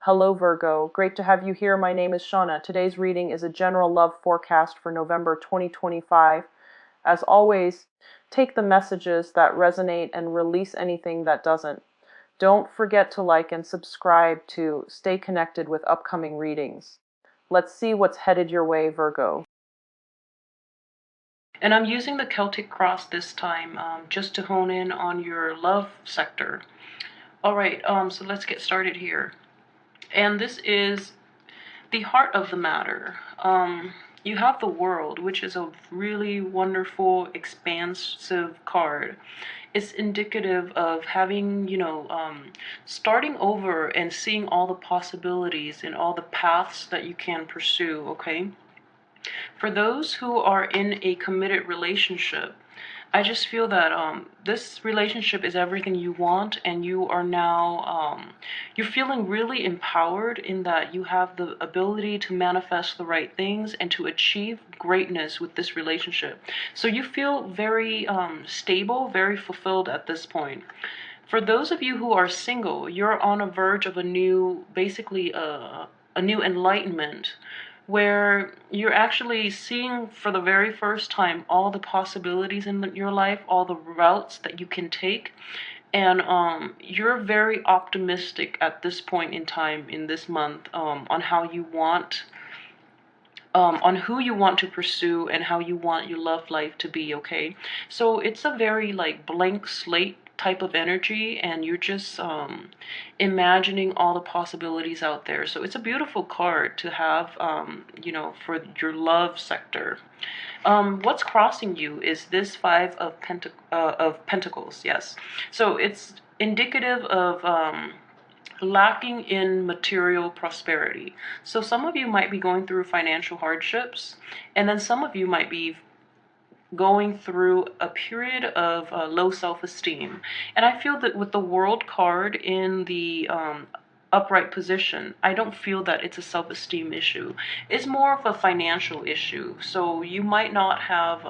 Hello Virgo, great to have you here. My name is Shauna. Today's reading is a general love forecast for November 2025. As always, take the messages that resonate and release anything that doesn't. Don't forget to like and subscribe to stay connected with upcoming readings. Let's see what's headed your way, Virgo. And I'm using the Celtic cross this time just to hone in on your love sector. All right, so let's get started here. And this is the heart of the matter. You have the World, which is a really wonderful, expansive card. It's indicative of having, starting over and seeing all the possibilities and all the paths that you can pursue, okay? For those who are in a committed relationship, I just feel that this relationship is everything you want, and you are now, you're feeling really empowered in that you have the ability to manifest the right things and to achieve greatness with this relationship. So you feel very stable, very fulfilled at this point. For those of you who are single, you're on a verge of a new, basically a new enlightenment, where you're actually seeing for the very first time all the possibilities in your life, all the routes that you can take. And you're very optimistic at this point in time in this month on how you want, on who you want to pursue and how you want your love life to be, okay? So it's a very like blank slate type of energy, and you're just imagining all the possibilities out there. So it's a beautiful card to have, for your love sector. What's crossing you is this Five of Pentacles, yes. So it's indicative of lacking in material prosperity. So some of you might be going through financial hardships, and then some of you might be going through a period of low self-esteem. And I feel that with the World card in the upright position, I don't feel that it's a self-esteem issue. It's more of a financial issue. So you might not have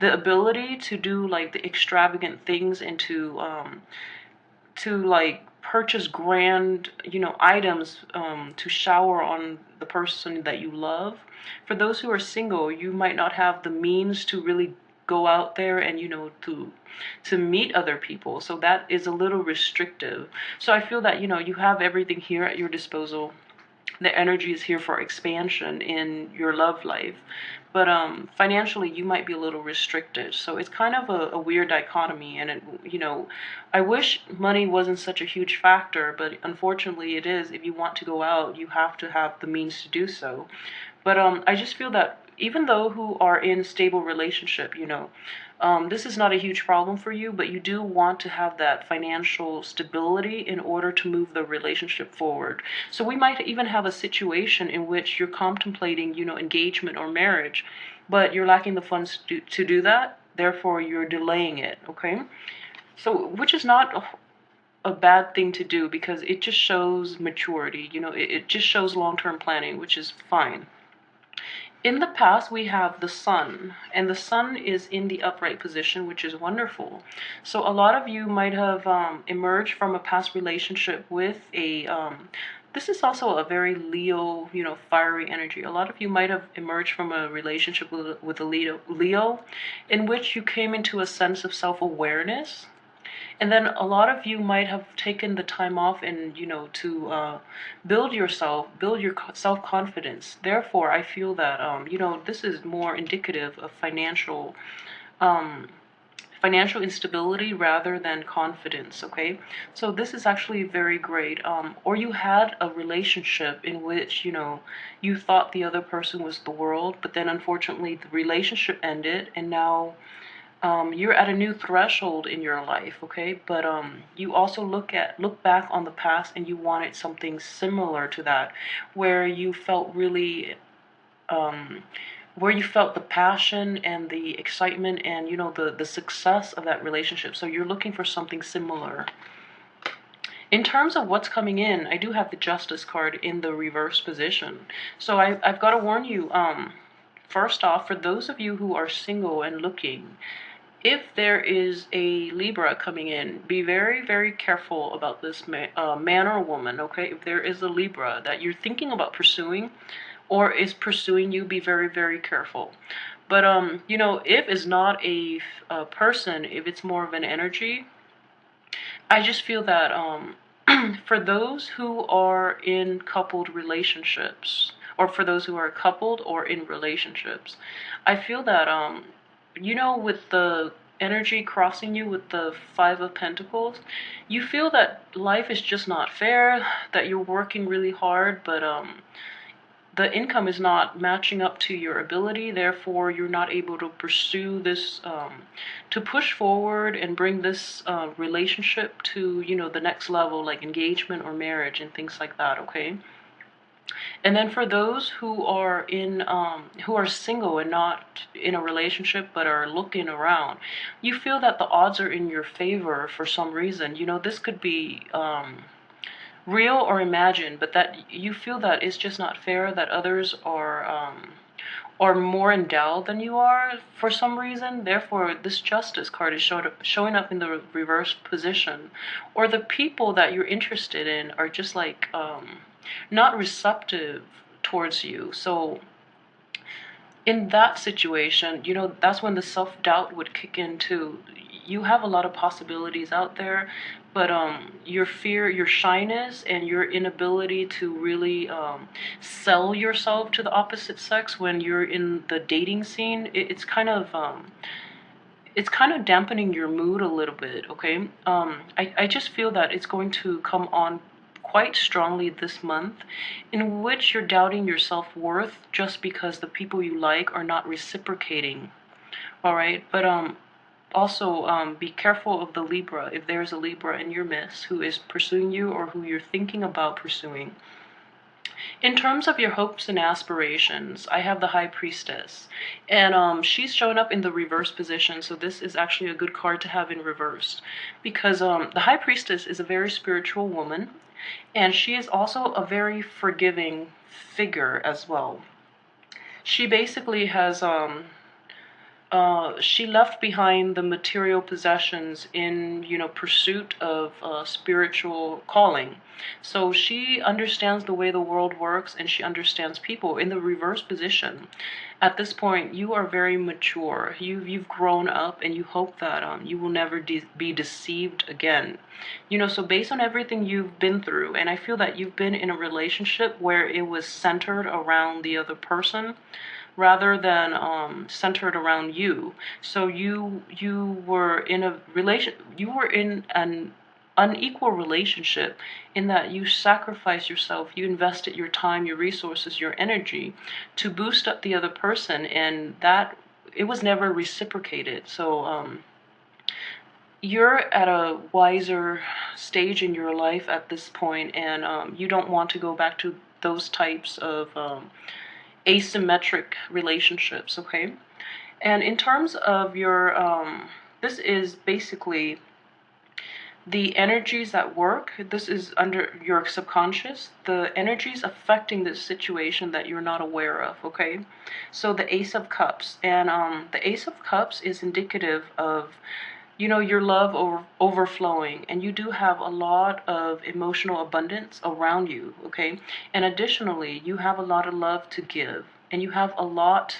the ability to do like the extravagant things and to like purchase grand, items to shower on the person that you love. For those who are single, you might not have the means to really go out there and to meet other people, so that is a little restrictive. So I feel that you have everything here at your disposal. The energy is here for expansion in your love life, but financially you might be a little restricted. So it's kind of a weird dichotomy, and I wish money wasn't such a huge factor, but unfortunately it is. If you want to go out, you have to have the means to do so. But I just feel that even though who are in stable relationship, this is not a huge problem for you, but you do want to have that financial stability in order to move the relationship forward. So we might even have a situation in which you're contemplating, engagement or marriage, but you're lacking the funds to do that. Therefore, you're delaying it, okay? So, which is not a bad thing to do, because it just shows maturity, it just shows long-term planning, which is fine. In the past, we have the sun, and the sun is in the upright position, which is wonderful. So a lot of you might have emerged from a past relationship with a, this is also a very Leo, fiery energy. A lot of you might have emerged from a relationship with a Leo, in which you came into a sense of self-awareness. And then a lot of you might have taken the time off and, to build yourself, build your self-confidence. Therefore, I feel that, this is more indicative of financial instability rather than confidence, okay? So this is actually very great. Or you had a relationship in which, you thought the other person was the world, but then unfortunately the relationship ended, and now you're at a new threshold in your life, okay? But you also look back on the past, and you wanted something similar to that, where you felt really, where you felt the passion and the excitement and the success of that relationship. So you're looking for something similar. In terms of what's coming in, I do have the Justice card in the reverse position. So I've got to warn you. First off, for those of you who are single and looking, if there is a Libra coming in, be very, very careful about this man or woman, okay? If there is a Libra that you're thinking about pursuing or is pursuing you, be very, very careful. But, you know, if it's not a person, if it's more of an energy, I just feel that for those who are in coupled relationships, or for those who are coupled or in relationships, I feel that you know, with the energy crossing you with the Five of Pentacles, you feel that life is just not fair, that you're working really hard, but the income is not matching up to your ability, therefore you're not able to pursue this, to push forward and bring this relationship to, you know, the next level, like engagement or marriage and things like that, okay? And then for those who are single and not in a relationship but are looking around, you feel that the odds are in your favor for some reason. You know, this could be real or imagined, but that you feel that it's just not fair, that others are more endowed than you are for some reason. Therefore, this Justice card is showing up in the reverse position, or the people that you're interested in are just like not receptive towards you. So in that situation, you know, that's when the self-doubt would kick in too. You have a lot of possibilities out there, but your fear, your shyness, and your inability to really sell yourself to the opposite sex when you're in the dating scene, it's kind of dampening your mood a little bit, okay? I just feel that it's going to come on quite strongly this month, in which you're doubting your self-worth just because the people you like are not reciprocating, all right? But also be careful of the Libra, if there's a Libra in your midst who is pursuing you or who you're thinking about pursuing. In terms of your hopes and aspirations, I have the High Priestess, and she's showing up in the reverse position, so this is actually a good card to have in reverse, because the High Priestess is a very spiritual woman, and she is also a very forgiving figure as well. She basically has she left behind the material possessions in, you know, pursuit of spiritual calling. So she understands the way the world works, and she understands people. In the reverse position, at this point, you are very mature. You've grown up, and you hope that you will never be deceived again. You know, so based on everything you've been through, and I feel that you've been in a relationship where it was centered around the other person rather than centered around you. So you were in a you were in an unequal relationship, in that you sacrificed yourself, you invested your time, your resources, your energy to boost up the other person, and that it was never reciprocated. So you're at a wiser stage in your life at this point, and you don't want to go back to those types of asymmetric relationships, okay? And in terms of your, this is basically the energies at work. This is under your subconscious, the energies affecting this situation that you're not aware of, okay? So the Ace of Cups, and the Ace of Cups is indicative of, you know, your love overflowing, and you do have a lot of emotional abundance around you, okay? And additionally, you have a lot of love to give, and you have a lot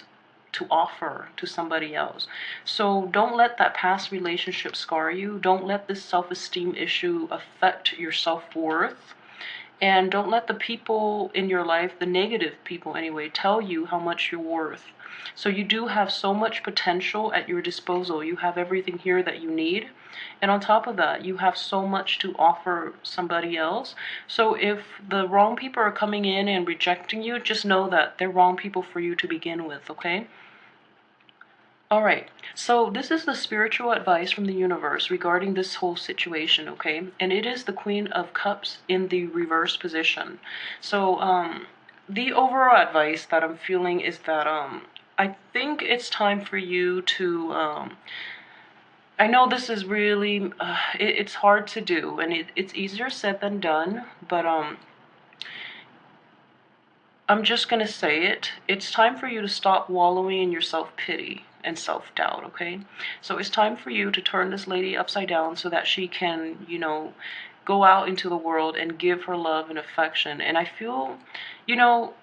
to offer to somebody else. So don't let that past relationship scar you. Don't let this self-esteem issue affect your self-worth. And don't let the people in your life, the negative people anyway, tell you how much you're worth. So you do have so much potential at your disposal. You have everything here that you need. And on top of that, you have so much to offer somebody else. So if the wrong people are coming in and rejecting you, just know that they're wrong people for you to begin with, okay? Alright, so this is the spiritual advice from the universe regarding this whole situation, okay? And it is the Queen of Cups in the reverse position. So, the overall advice that I'm feeling is that, I think it's time for you to, I know this is really, it's hard to do, and it's easier said than done, but, I'm just gonna say it. It's time for you to stop wallowing in your self-pity. and self-doubt, okay? So it's time for you to turn this lady upside down so that she can, go out into the world and give her love and affection. And I feel, you know,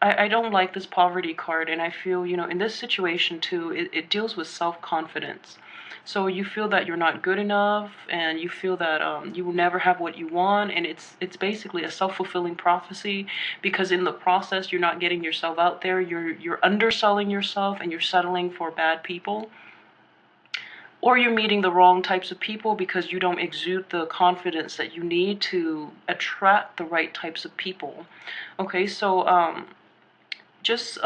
I don't like this poverty card, and I feel, in this situation too, it deals with self-confidence. So you feel that you're not good enough, and you feel that you will never have what you want, and it's basically a self-fulfilling prophecy, because in the process you're not getting yourself out there, you're underselling yourself, and you're settling for bad people, or you're meeting the wrong types of people because you don't exude the confidence that you need to attract the right types of people. Okay, so just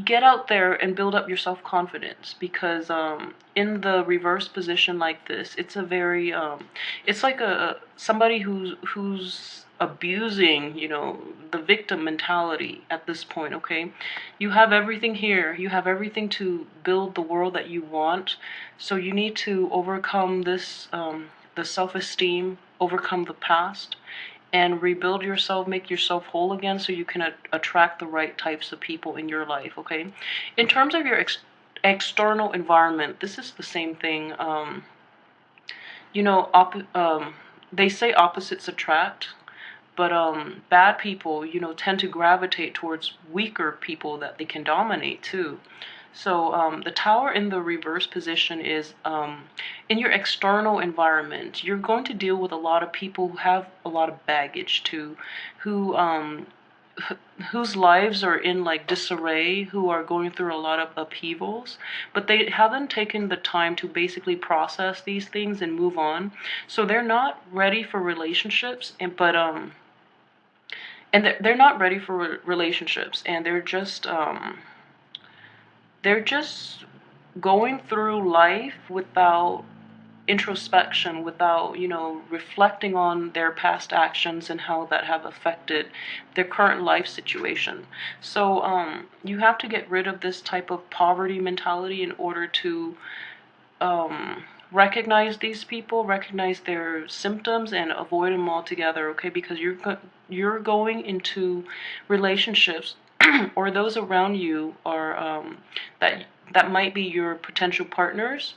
get out there and build up your self-confidence, because in the reverse position like this, it's a very it's like a somebody who's abusing, the victim mentality at this point. Okay, you have everything here, you have everything to build the world that you want, so you need to overcome this the self-esteem, overcome the past, and rebuild yourself, make yourself whole again, so you can attract the right types of people in your life, okay? In terms of your external environment, this is the same thing. You know, they say opposites attract, but bad people, tend to gravitate towards weaker people that they can dominate too. So the tower in the reverse position is in your external environment. You're going to deal with a lot of people who have a lot of baggage too, who whose lives are in like disarray, who are going through a lot of upheavals, but they haven't taken the time to basically process these things and move on. So they're not ready for relationships, and they're not ready for relationships, and they're just going through life without introspection, without, reflecting on their past actions and how that have affected their current life situation. So you have to get rid of this type of poverty mentality in order to recognize these people, recognize their symptoms, and avoid them altogether, okay? Because you're going into relationships or those around you are that might be your potential partners.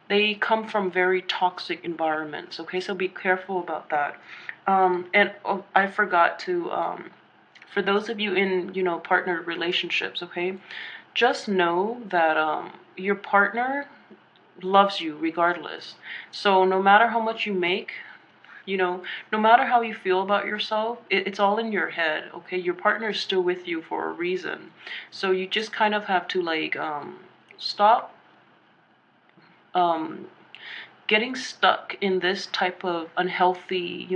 They come from very toxic environments, okay? So be careful about that. And oh, I forgot to for those of you in, partner relationships, okay? Just know that your partner loves you regardless. So no matter how much you make, no matter how you feel about yourself, it's all in your head, okay? Your partner is still with you for a reason. So you just kind of have to like stop um, getting stuck in this type of unhealthy,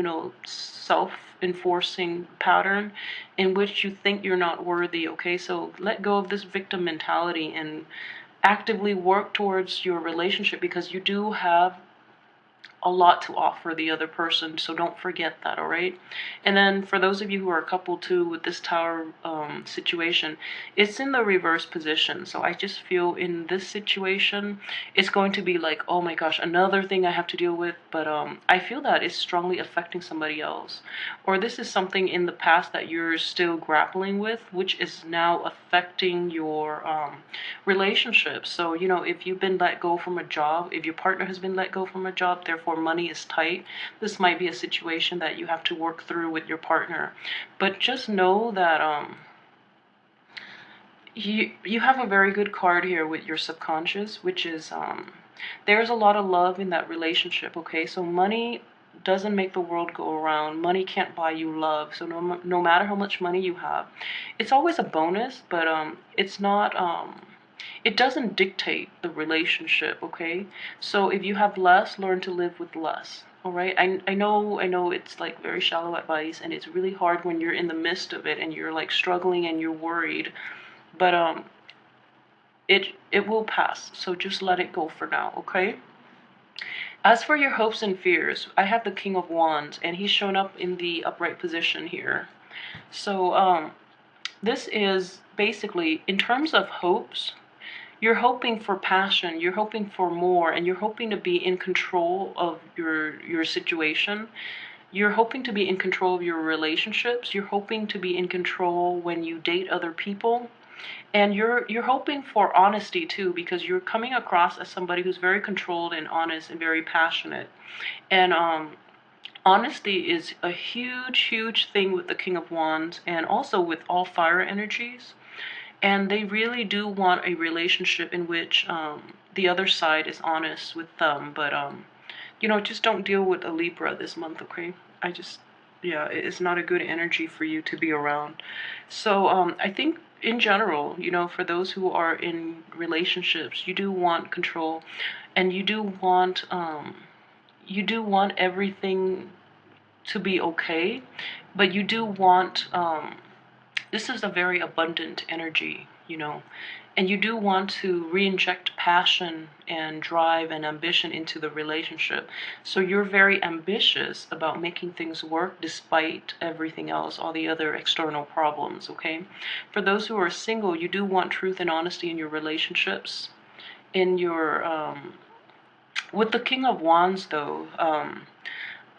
self-enforcing pattern in which you think you're not worthy, okay? So let go of this victim mentality and actively work towards your relationship, because you do have a lot to offer the other person, so don't forget that, all right? And then for those of you who are a couple too with this tower situation, it's in the reverse position. So I just feel in this situation it's going to be like, oh my gosh, another thing I have to deal with. But I feel that it's strongly affecting somebody else, or this is something in the past that you're still grappling with, which is now affecting your relationships. So if you've been let go from a job, if your partner has been let go from a job, therefore money is tight, this might be a situation that you have to work through with your partner. But just know that you have a very good card here with your subconscious, which is there's a lot of love in that relationship, okay? So money doesn't make the world go around. Money can't buy you love. So no matter how much money you have, it's always a bonus, but it's not it doesn't dictate the relationship, okay? So if you have less, learn to live with less. All right. I know it's like very shallow advice, and it's really hard when you're in the midst of it and you're like struggling and you're worried, but it will pass. So just let it go for now, okay? As for your hopes and fears, I have the King of Wands, and he's shown up in the upright position here. So this is basically in terms of hopes. You're hoping for passion, you're hoping for more, and you're hoping to be in control of your situation. You're hoping to be in control of your relationships. You're hoping to be in control when you date other people. And you're hoping for honesty too, because you're coming across as somebody who's very controlled and honest and very passionate. And honesty is a huge thing with the King of Wands and also with all fire energies. And they really do want a relationship in which the other side is honest with them. But just don't deal with a Libra this month, okay? Yeah, it's not a good energy for you to be around. So I think in general, for those who are in relationships, you do want control, and you do want everything to be okay, but you do want this is a very abundant energy, and you do want to re-inject passion and drive and ambition into the relationship. So you're very ambitious about making things work despite everything else, all the other external problems, okay? For those who are single, you do want truth and honesty in your relationships. In your with the King of Wands, though,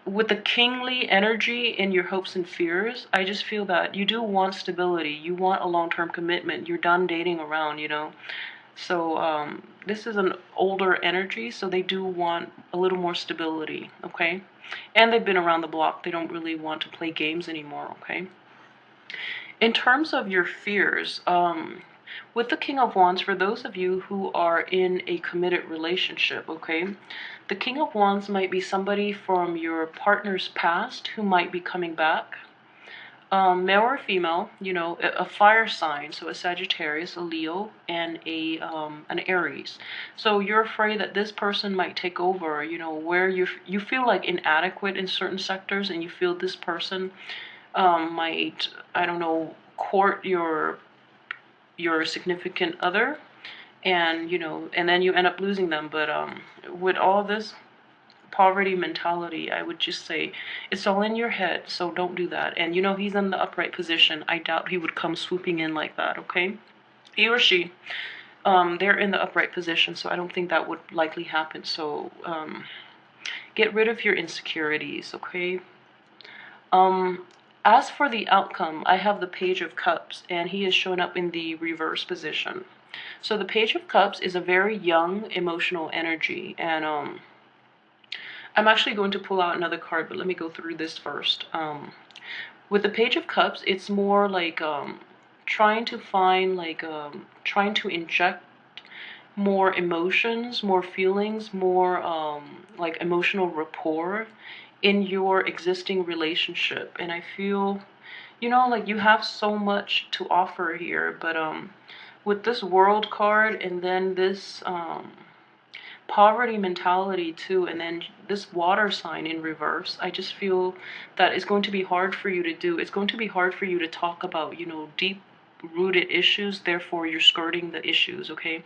with the kingly energy in your hopes and fears, I just feel that you do want stability. You want a long-term commitment. You're done dating around. So this is an older energy, so they do want a little more stability, okay? And they've been around the block. They don't really want to play games anymore, okay? In terms of your fears, with the King of Wands, for those of you who are in a committed relationship, okay, the King of Wands might be somebody from your partner's past who might be coming back. Male or female, a fire sign, so a Sagittarius, a Leo, and an Aries. So you're afraid that this person might take over, where you feel like inadequate in certain sectors, and you feel this person might, I don't know, court your significant other, and then you end up losing them. But with all this poverty mentality, I would just say it's all in your head, so don't do that. And he's in the upright position. I doubt he would come swooping in like that, okay? He or she, they're in the upright position, so I don't think that would likely happen. So get rid of your insecurities, okay? As for the outcome, I have the Page of Cups, and he is showing up in the reverse position. So the Page of Cups is a very young, emotional energy, and I'm actually going to pull out another card, but let me go through this first. With the Page of Cups, it's more like trying to find, trying to inject more emotions, more feelings, more like emotional rapport in your existing relationship. And I feel, like you have so much to offer here, but with this World card and then this poverty mentality too, and then this water sign in reverse, I just feel that it's going to be hard for you to do. It's going to be hard for you to talk about, deep rooted issues, therefore you're skirting the issues, okay?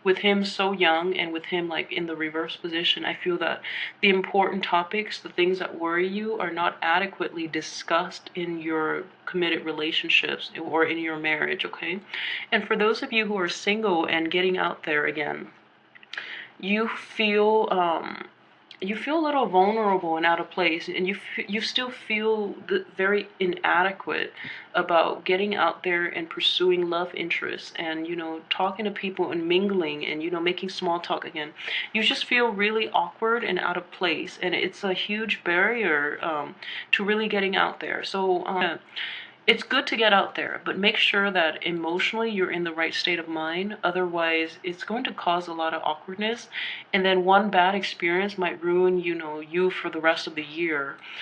With him so young, and with him like in the reverse position, I feel that the important topics, the things that worry you, are not adequately discussed in your committed relationships or in your marriage, okay? And for those of you who are single and getting out there again, you feel a little vulnerable and out of place, and you still feel very inadequate about getting out there and pursuing love interests, and talking to people and mingling, and making small talk again. You just feel really awkward and out of place, and it's a huge barrier to really getting out there. So it's good to get out there, but make sure that emotionally you're in the right state of mind. Otherwise, it's going to cause a lot of awkwardness. And then one bad experience might ruin, you for the rest of the year.